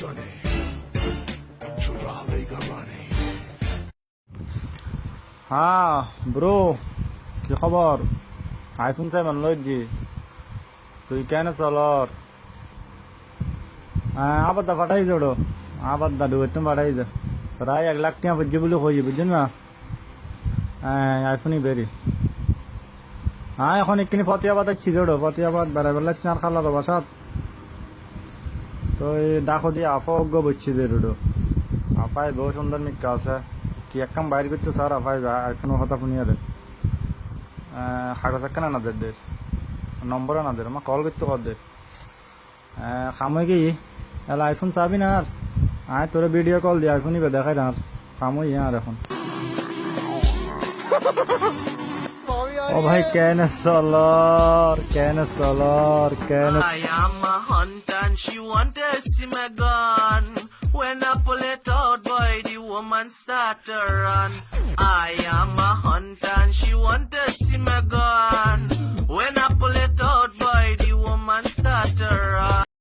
sunny. Trevally Garani. হ্যাঁ bro, কি খবর? আইফোন 7 লইছি, তুই কেন চলর? আবার দা পাঠাই দৌড়ো, আবার দা ডুবে তুমি পাঠাই দে, প্রায় 1 লাখ টাকা বুঝছি বলে কই বুঝছেন না? আইফোনই বেরি। এখন এখানে ফতিয়াবাদ আছি দৌড়ো, ফতিয়াবাদ বেড়াবেলা চার খালার বাসাত তো এই ডাকো দিয়ে আপা অজ্ঞ বুঝছি যে রুডো আপায় বহু সুন্দর মিক্কা আছে, কি এক কাম বাইর করতে স্যার আপায় আইফোনের কথা শুনিয়ে দেয়, কাগজ একখানা না দের নম্বরে না দের, আমার কল করতে কর দে খামই কি এলা আইফোন চাবি না আর আয় তোরে ভিডিও কল দিয়ে আইফোনই দেখাই না আর খামই আর এখন। ও ভাই কেন চলর, কেন চলর, কেন I am a hunter and she want to see my gun. When I pull it out, boy, the woman start to run. I am a hunter and she want to